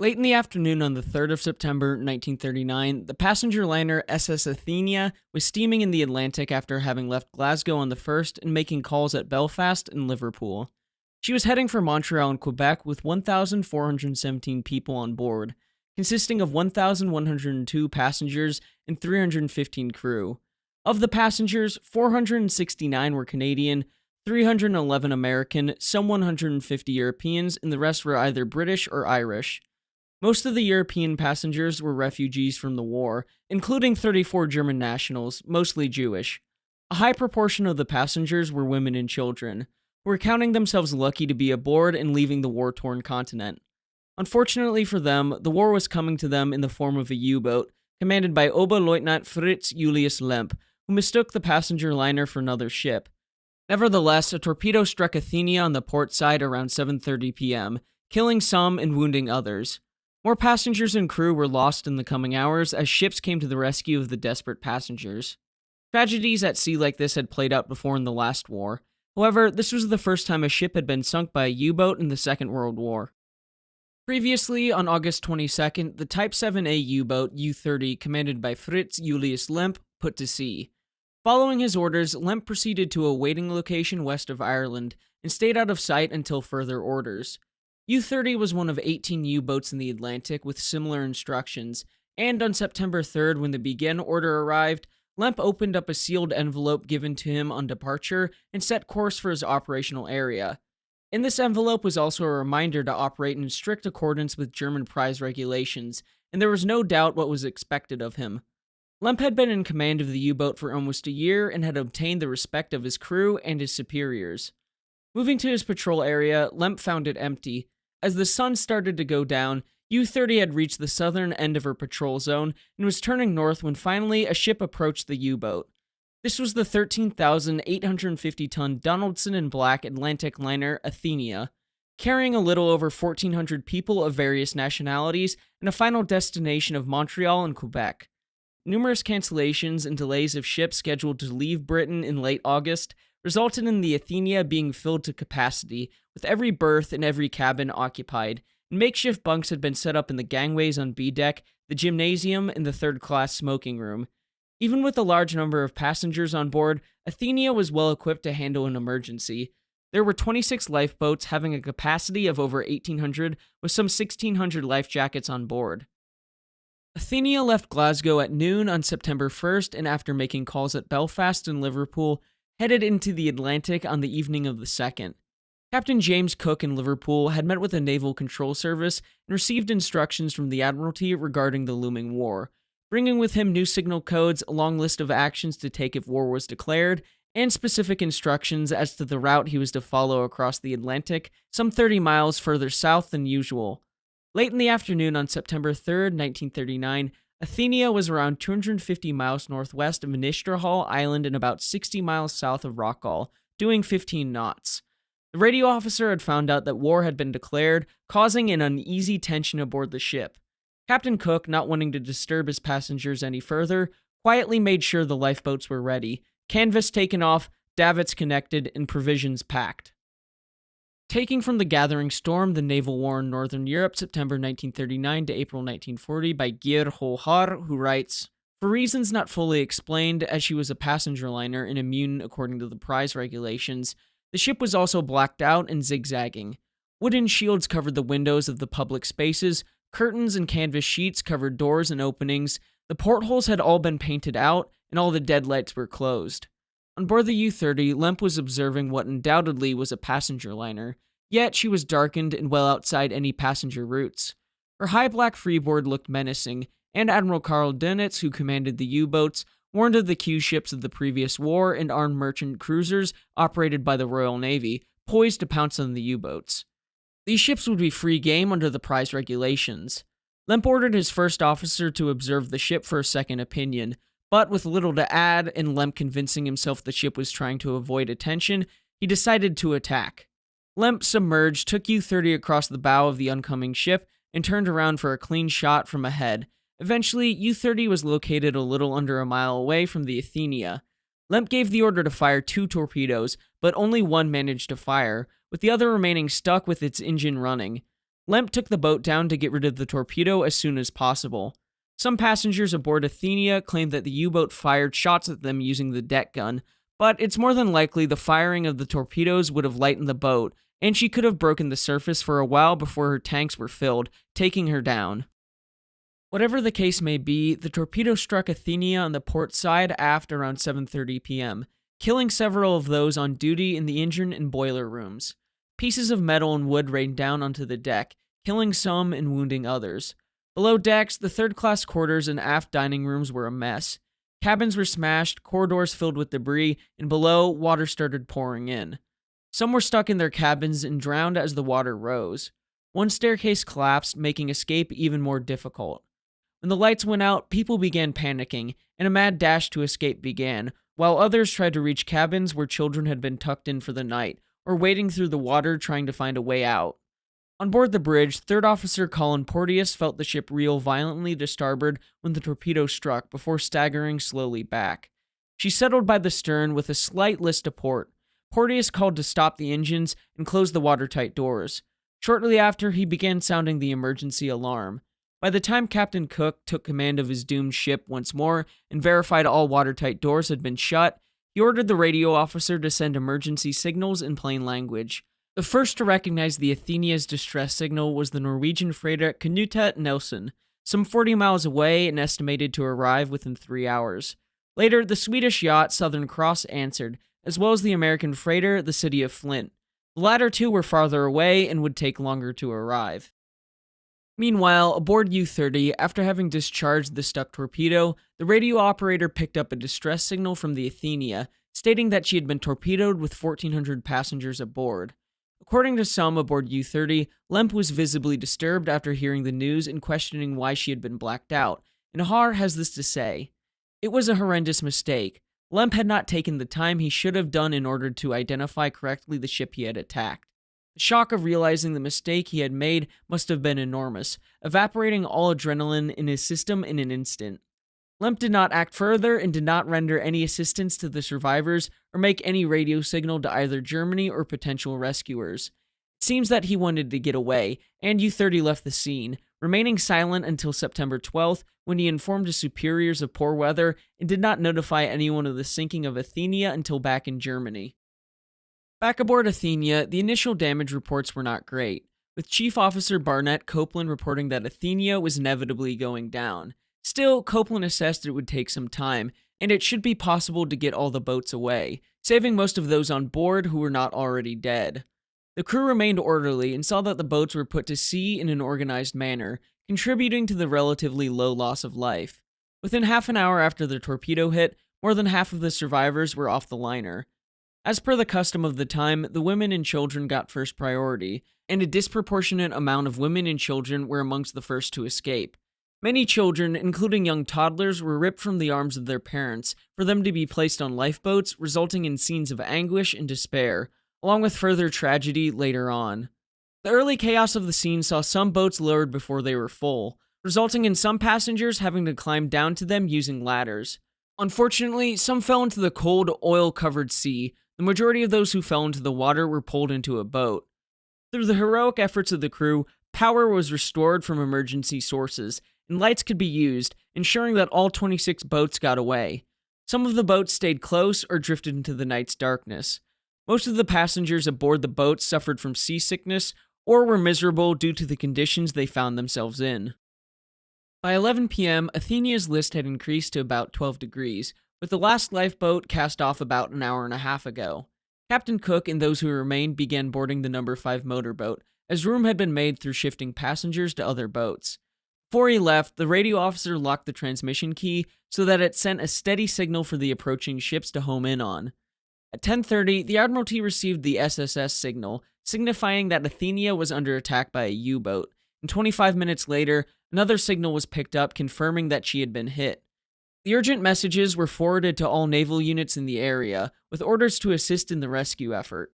Late in the afternoon on the 3rd of September 1939, the passenger liner SS Athenia was steaming in the Atlantic after having left Glasgow on the 1st and making calls at Belfast and Liverpool. She was heading for Montreal and Quebec with 1,417 people on board, consisting of 1,102 passengers and 315 crew. Of the passengers, 469 were Canadian, 311 American, some 150 Europeans, and the rest were either British or Irish. Most of the European passengers were refugees from the war, including 34 German nationals, mostly Jewish. A high proportion of the passengers were women and children, who were counting themselves lucky to be aboard and leaving the war-torn continent. Unfortunately for them, the war was coming to them in the form of a U-boat, commanded by Oberleutnant Fritz Julius Lemp, who mistook the passenger liner for another ship. Nevertheless, a torpedo struck Athenia on the port side around 7:30 p.m., killing some and wounding others. More passengers and crew were lost in the coming hours as ships came to the rescue of the desperate passengers. Tragedies at sea like this had played out before in the last war. However, this was the first time a ship had been sunk by a U-boat in the Second World War. Previously, on August 22nd, the Type 7A U-boat U-30, commanded by Fritz Julius Lemp, put to sea. Following his orders, Lemp proceeded to a waiting location west of Ireland and stayed out of sight until further orders. U-30 was one of 18 U-boats in the Atlantic with similar instructions, and on September 3rd, when the begin order arrived, Lemp opened up a sealed envelope given to him on departure and set course for his operational area. In this envelope was also a reminder to operate in strict accordance with German prize regulations, and there was no doubt what was expected of him. Lemp had been in command of the U-boat for almost a year and had obtained the respect of his crew and his superiors. Moving to his patrol area, Lemp found it empty. As the sun started to go down, U-30 had reached the southern end of her patrol zone and was turning north when finally a ship approached the U-boat. This was the 13,850-ton Donaldson and Black Atlantic liner Athenia, carrying a little over 1,400 people of various nationalities and a final destination of Montreal and Quebec. Numerous cancellations and delays of ships scheduled to leave Britain in late August resulted in the Athenia being filled to capacity, with every berth and every cabin occupied, and makeshift bunks had been set up in the gangways on B deck, the gymnasium, and the third-class smoking room. Even with a large number of passengers on board, Athenia was well equipped to handle an emergency. There were 26 lifeboats having a capacity of over 1,800, with some 1,600 life jackets on board. Athenia left Glasgow at noon on September 1st, and after making calls at Belfast and Liverpool, headed into the Atlantic on the evening of the 2nd. Captain James Cook in Liverpool had met with the Naval Control Service and received instructions from the Admiralty regarding the looming war, bringing with him new signal codes, a long list of actions to take if war was declared, and specific instructions as to the route he was to follow across the Atlantic, some 30 miles further south than usual. Late in the afternoon on September 3rd, 1939, Athenia was around 250 miles northwest of Nistrahal Island and about 60 miles south of Rockall, doing 15 knots. The radio officer had found out that war had been declared, causing an uneasy tension aboard the ship. Captain Cook, not wanting to disturb his passengers any further, quietly made sure the lifeboats were ready, canvas taken off, davits connected, and provisions packed. Taking from the Gathering Storm, The Naval War in Northern Europe, September 1939 to April 1940 by Geir Hohar, who writes, "For reasons not fully explained, as she was a passenger liner and immune according to the prize regulations, the ship was also blacked out and zigzagging. Wooden shields covered the windows of the public spaces, curtains and canvas sheets covered doors and openings, the portholes had all been painted out, and all the deadlights were closed. On board the U-30, Lemp was observing what undoubtedly was a passenger liner, yet she was darkened and well outside any passenger routes. Her high black freeboard looked menacing, and Admiral Karl Dönitz, who commanded the U-boats, warned of the Q ships of the previous war and armed merchant cruisers operated by the Royal Navy, poised to pounce on the U-boats. These ships would be free game under the prize regulations. Lemp ordered his first officer to observe the ship for a second opinion, but with little to add, and Lemp convincing himself the ship was trying to avoid attention, he decided to attack. Lemp, submerged, took U-30 across the bow of the oncoming ship and turned around for a clean shot from ahead. Eventually, U-30 was located a little under a mile away from the Athenia. Lemp gave the order to fire 2 torpedoes, but only one managed to fire, with the other remaining stuck with its engine running. Lemp took the boat down to get rid of the torpedo as soon as possible. Some passengers aboard Athenia claimed that the U-boat fired shots at them using the deck gun, but it's more than likely the firing of the torpedoes would have lightened the boat, and she could have broken the surface for a while before her tanks were filled, taking her down. Whatever the case may be, the torpedo struck Athenia on the port side aft around 7:30 p.m., killing several of those on duty in the engine and boiler rooms. Pieces of metal and wood rained down onto the deck, killing some and wounding others. Below decks, the third-class quarters and aft dining rooms were a mess. Cabins were smashed, corridors filled with debris, and below, water started pouring in. Some were stuck in their cabins and drowned as the water rose. One staircase collapsed, making escape even more difficult. When the lights went out, people began panicking, and a mad dash to escape began, while others tried to reach cabins where children had been tucked in for the night, or wading through the water trying to find a way out. On board the bridge, Third Officer Colin Porteous felt the ship reel violently to starboard when the torpedo struck before staggering slowly back. She settled by the stern with a slight list to port. Porteous called to stop the engines and close the watertight doors. Shortly after, he began sounding the emergency alarm. By the time Captain Cook took command of his doomed ship once more and verified all watertight doors had been shut, he ordered the radio officer to send emergency signals in plain language. The first to recognize the Athenia's distress signal was the Norwegian freighter Knut Nelson, some 40 miles away and estimated to arrive within 3 hours. Later, the Swedish yacht Southern Cross answered, as well as the American freighter the City of Flint. The latter two were farther away and would take longer to arrive. Meanwhile, aboard U-30, after having discharged the stuck torpedo, the radio operator picked up a distress signal from the Athenia, stating that she had been torpedoed with 1,400 passengers aboard. According to some aboard U-30, Lemp was visibly disturbed after hearing the news and questioning why she had been blacked out, and Har has this to say: "It was a horrendous mistake. Lemp had not taken the time he should have done in order to identify correctly the ship he had attacked. The shock of realizing the mistake he had made must have been enormous, evaporating all adrenaline in his system in an instant. Lemp did not act further and did not render any assistance to the survivors or make any radio signal to either Germany or potential rescuers. It seems that he wanted to get away, and U-30 left the scene, remaining silent until September 12th, when he informed his superiors of poor weather and did not notify anyone of the sinking of Athenia until back in Germany." Back aboard Athenia, the initial damage reports were not great, with Chief Officer Barnett Copeland reporting that Athenia was inevitably going down. Still, Copeland assessed it would take some time, and it should be possible to get all the boats away, saving most of those on board who were not already dead. The crew remained orderly and saw that the boats were put to sea in an organized manner, contributing to the relatively low loss of life. Within half an hour after the torpedo hit, more than half of the survivors were off the liner. As per the custom of the time, the women and children got first priority, and a disproportionate amount of women and children were amongst the first to escape. Many children, including young toddlers, were ripped from the arms of their parents for them to be placed on lifeboats, resulting in scenes of anguish and despair, along with further tragedy later on. The early chaos of the scene saw some boats lowered before they were full, resulting in some passengers having to climb down to them using ladders. Unfortunately, some fell into the cold, oil-covered sea. The majority of those who fell into the water were pulled into a boat. Through the heroic efforts of the crew, power was restored from emergency sources, and lights could be used, ensuring that all 26 boats got away. Some of the boats stayed close or drifted into the night's darkness. Most of the passengers aboard the boats suffered from seasickness or were miserable due to the conditions they found themselves in. By 11 p.m., Athenia's list had increased to about 12 degrees, with the last lifeboat cast off about an hour and a half ago. Captain Cook and those who remained began boarding the number 5 motorboat, as room had been made through shifting passengers to other boats. Before he left, the radio officer locked the transmission key so that it sent a steady signal for the approaching ships to home in on. At 10:30, the Admiralty received the SSS signal, signifying that Athenia was under attack by a U-boat, and 25 minutes later, another signal was picked up confirming that she had been hit. The urgent messages were forwarded to all naval units in the area, with orders to assist in the rescue effort.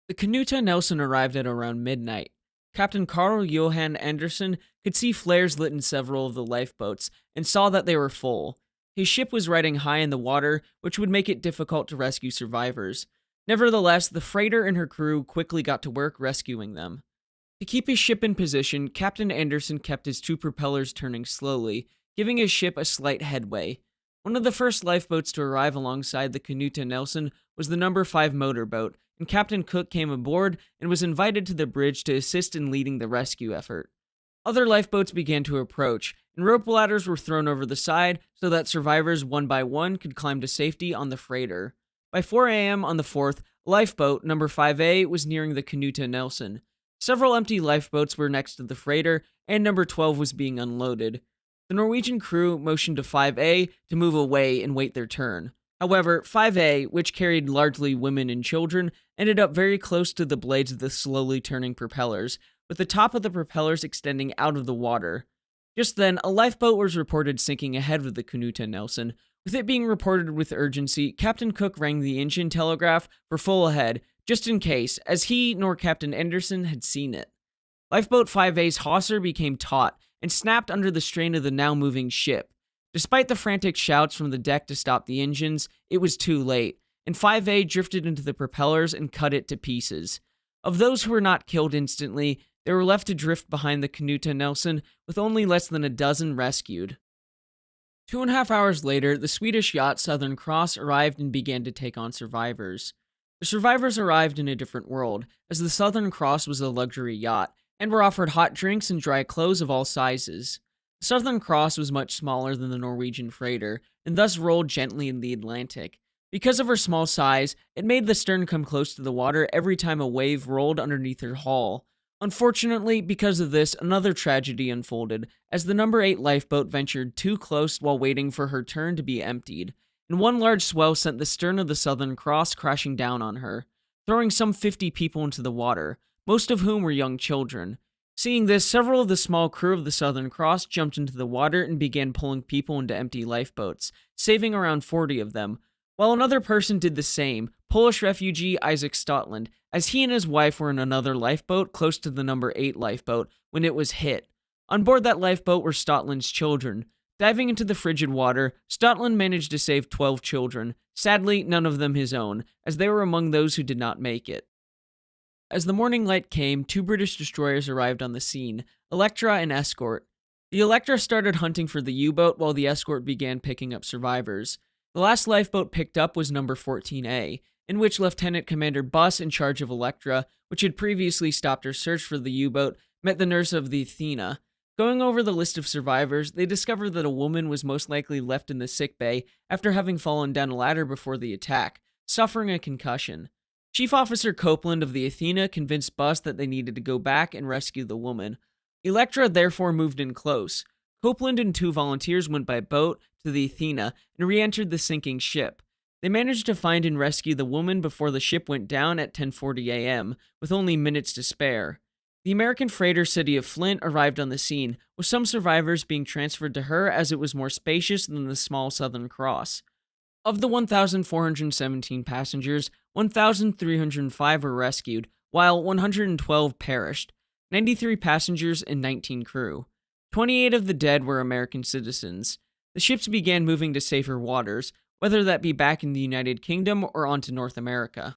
The Knut Nelson arrived at around midnight. Captain Carl Johan Andersen could see flares lit in several of the lifeboats, and saw that they were full. His ship was riding high in the water, which would make it difficult to rescue survivors. Nevertheless, the freighter and her crew quickly got to work rescuing them. To keep his ship in position, Captain Anderson kept his two propellers turning slowly, giving his ship a slight headway. One of the first lifeboats to arrive alongside the Canuta Nelson was the number 5 motorboat, and Captain Cook came aboard and was invited to the bridge to assist in leading the rescue effort. Other lifeboats began to approach, and rope ladders were thrown over the side so that survivors one by one could climb to safety on the freighter. By 4 a.m. on the 4th, lifeboat number 5A was nearing the Canuta Nelson. Several empty lifeboats were next to the freighter, and number 12 was being unloaded. The Norwegian crew motioned to 5A to move away and wait their turn. However, 5A, which carried largely women and children, ended up very close to the blades of the slowly turning propellers, with the top of the propellers extending out of the water. Just then, a lifeboat was reported sinking ahead of the Canuta Nelson. With it being reported with urgency, Captain Cook rang the engine telegraph for full ahead, just in case, as he nor Captain Anderson had seen it. Lifeboat 5A's hawser became taut and snapped under the strain of the now moving ship. Despite the frantic shouts from the deck to stop the engines, it was too late, and 5A drifted into the propellers and cut it to pieces. Of those who were not killed instantly, they were left to drift behind the Canuta Nelson, with only less than a dozen rescued. 2.5 hours later, the Swedish yacht Southern Cross arrived and began to take on survivors. The survivors arrived in a different world, as the Southern Cross was a luxury yacht, and were offered hot drinks and dry clothes of all sizes. The Southern Cross was much smaller than the Norwegian freighter, and thus rolled gently in the Atlantic. Because of her small size, it made the stern come close to the water every time a wave rolled underneath her hull. Unfortunately, because of this, another tragedy unfolded, as the number 8 lifeboat ventured too close while waiting for her turn to be emptied, and one large swell sent the stern of the Southern Cross crashing down on her, throwing some 50 people into the water, most of whom were young children. Seeing this, several of the small crew of the Southern Cross jumped into the water and began pulling people into empty lifeboats, saving around 40 of them, while another person did the same, Polish refugee Isaac Stotland, as he and his wife were in another lifeboat close to the number 8 lifeboat when it was hit. On board that lifeboat were Stotland's children. Diving into the frigid water, Stotland managed to save 12 children, sadly none of them his own, as they were among those who did not make it. As the morning light came, 2 British destroyers arrived on the scene, Electra and Escort. The Electra started hunting for the U-boat while the Escort began picking up survivors. The last lifeboat picked up was number 14A, in which Lieutenant Commander Buss, in charge of Electra, which had previously stopped her search for the U-boat, met the nurse of the Athena. Going over the list of survivors, they discovered that a woman was most likely left in the sickbay after having fallen down a ladder before the attack, suffering a concussion. Chief Officer Copeland of the Athena convinced Buss that they needed to go back and rescue the woman. Electra therefore moved in close. Copeland and 2 volunteers went by boat to the Athena and re-entered the sinking ship. They managed to find and rescue the woman before the ship went down at 10:40 a.m., with only minutes to spare. The American freighter City of Flint arrived on the scene, with some survivors being transferred to her as it was more spacious than the small Southern Cross. Of the 1,417 passengers, 1,305 were rescued, while 112 perished, 93 passengers and 19 crew. 28 of the dead were American citizens. The ships began moving to safer waters, whether that be back in the United Kingdom or onto North America.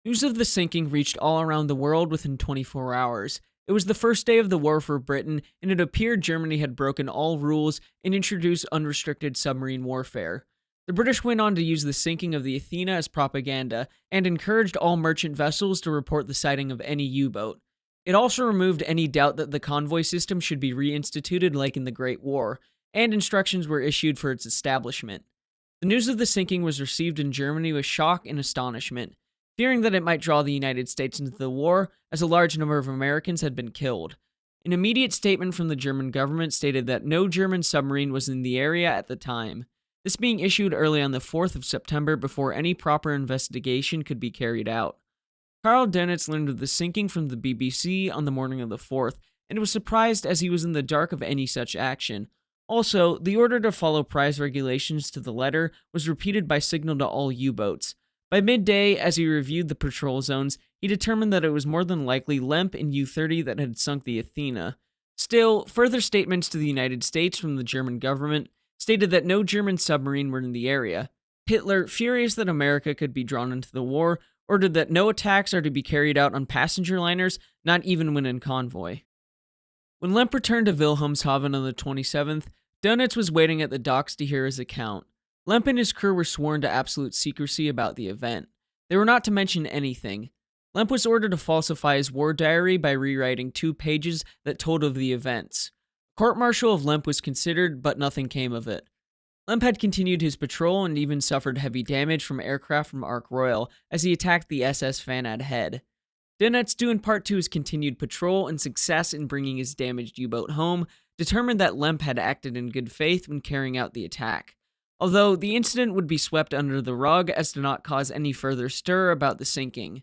News of the sinking reached all around the world within 24 hours. It was the first day of the war for Britain, and it appeared Germany had broken all rules and introduced unrestricted submarine warfare. The British went on to use the sinking of the Athena as propaganda, and encouraged all merchant vessels to report the sighting of any U-boat. It also removed any doubt that the convoy system should be reinstituted like in the Great War, and instructions were issued for its establishment. The news of the sinking was received in Germany with shock and astonishment, fearing that it might draw the United States into the war, as a large number of Americans had been killed. An immediate statement from the German government stated that no German submarine was in the area at the time, this being issued early on the 4th of September before any proper investigation could be carried out. Karl Dönitz learned of the sinking from the BBC on the morning of the 4th, and was surprised as he was in the dark of any such action. Also, the order to follow prize regulations to the letter was repeated by signal to all U-boats. By midday, as he reviewed the patrol zones, he determined that it was more than likely Lemp and U-30 that had sunk the Athena. Still, further statements to the United States from the German government stated that no German submarine were in the area. Hitler, furious that America could be drawn into the war, ordered that no attacks are to be carried out on passenger liners, not even when in convoy. When Lemp returned to Wilhelmshaven on the 27th, Dönitz was waiting at the docks to hear his account. Lemp and his crew were sworn to absolute secrecy about the event. They were not to mention anything. Lemp was ordered to falsify his war diary by rewriting 2 pages that told of the events. Court-martial of Lemp was considered, but nothing came of it. Lemp had continued his patrol and even suffered heavy damage from aircraft from Ark Royal as he attacked the SS Fanad head. Dönitz, due in part to his continued patrol and success in bringing his damaged U-boat home, determined that Lemp had acted in good faith when carrying out the attack. Although the incident would be swept under the rug as to not cause any further stir about the sinking.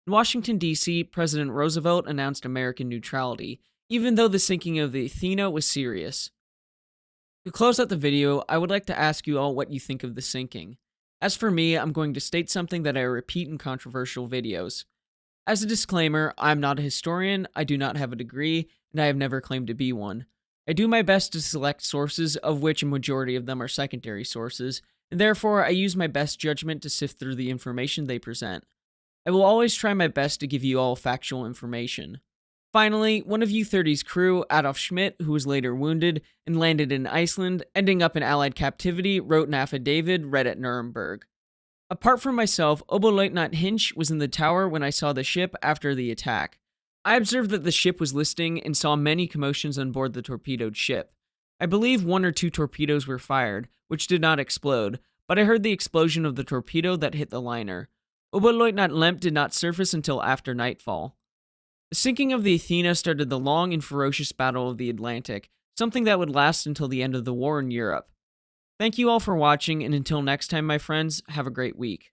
In Washington, D.C., President Roosevelt announced American neutrality, even though the sinking of the Athena was serious. To close out the video, I would like to ask you all what you think of the sinking. As for me, I'm going to state something that I repeat in controversial videos. As a disclaimer, I'm not a historian, I do not have a degree, and I have never claimed to be one. I do my best to select sources, of which a majority of them are secondary sources, and therefore I use my best judgment to sift through the information they present. I will always try my best to give you all factual information. Finally, one of U-30's crew, Adolf Schmidt, who was later wounded and landed in Iceland, ending up in Allied captivity, wrote an affidavit read at Nuremberg. Apart from myself, Oberleutnant Hinch was in the tower when I saw the ship after the attack. I observed that the ship was listing and saw many commotions on board the torpedoed ship. I believe 1 or 2 torpedoes were fired, which did not explode, but I heard the explosion of the torpedo that hit the liner. Oberleutnant Lemp did not surface until after nightfall. The sinking of the Athena started the long and ferocious Battle of the Atlantic, something that would last until the end of the war in Europe. Thank you all for watching, and until next time, my friends, have a great week.